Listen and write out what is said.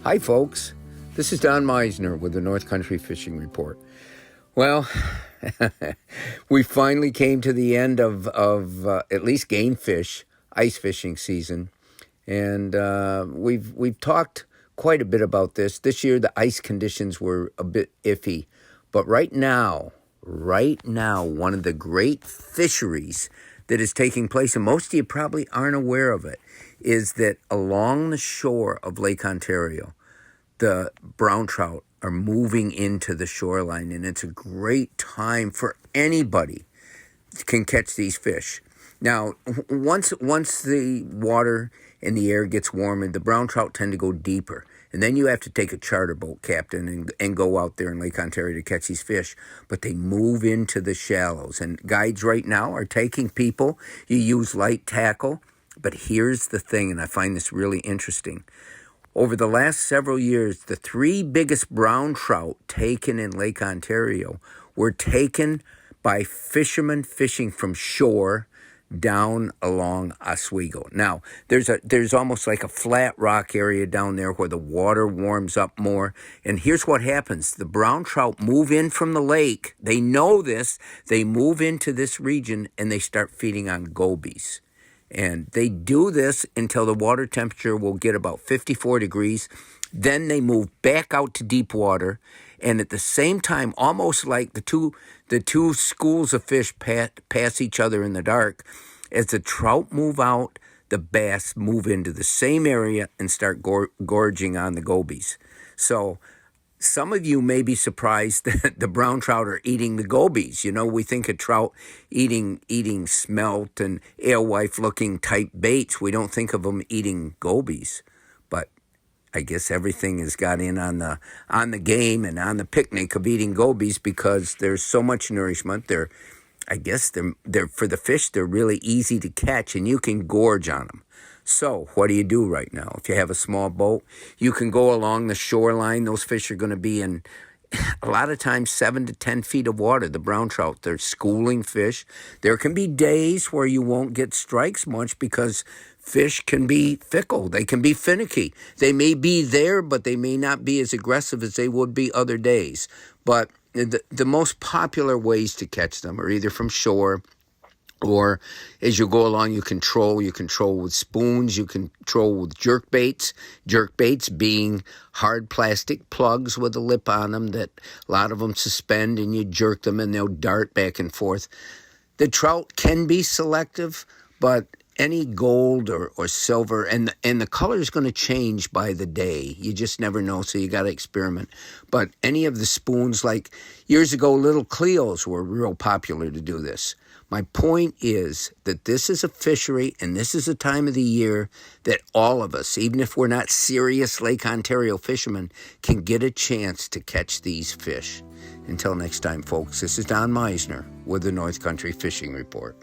Hi, folks. This is Don Meisner with the North Country Fishing Report. Well, we finally came to the end of at least game fish, ice fishing season. And we've talked quite a bit about this. This year, the ice conditions were a bit iffy. But right now, one of the great fisheries that is taking place, and most of you probably aren't aware of it, is that along the shore of Lake Ontario, the brown trout are moving into the shoreline, and it's a great time for anybody can catch these fish. Now, once the water and the air gets warm, and the brown trout tend to go deeper, and then you have to take a charter boat captain and go out there in Lake Ontario to catch these fish. But they move into the shallows, and guides right now are taking people. You use light tackle, but here's the thing, and I find this really interesting. Over the last several years, the three biggest brown trout taken in Lake Ontario were taken by fishermen fishing from shore down along Oswego. Now, there's almost like a flat rock area down there where the water warms up more. And here's what happens. The brown trout move in from the lake. They know this. They move into this region and they start feeding on gobies. And they do this until the water temperature will get about 54 degrees. Then they move back out to deep water. And at the same time, almost like the two schools of fish pass each other in the dark, as the trout move out, the bass move into the same area and start gorging on the gobies. So some of you may be surprised that the brown trout are eating the gobies. You know, we think of trout eating smelt and alewife-looking type baits. We don't think of them eating gobies. But I guess everything has got in on the game and on the picnic of eating gobies because there's so much nourishment. They're for the fish, they're really easy to catch and you can gorge on them. So what do you do right now? If you have a small boat, you can go along the shoreline. Those fish are going to be in a lot of times 7 to 10 feet of water. The brown trout, they're schooling fish. There can be days where you won't get strikes much because fish can be fickle. They can be finicky. They may be there, but they may not be as aggressive as they would be other days. But the most popular ways to catch them are either from shore, or as you go along, you control with spoons, you control with jerk baits being hard plastic plugs with a lip on them that a lot of them suspend, and you jerk them and they'll dart back and forth. The trout can be selective, but any gold or silver, and the color is going to change by the day. You just never know, so you got to experiment. But any of the spoons, like years ago, little Cleos were real popular to do this. My point is that this is a fishery, and this is a time of the year that all of us, even if we're not serious Lake Ontario fishermen, can get a chance to catch these fish. Until next time, folks, this is Don Meisner with the North Country Fishing Report.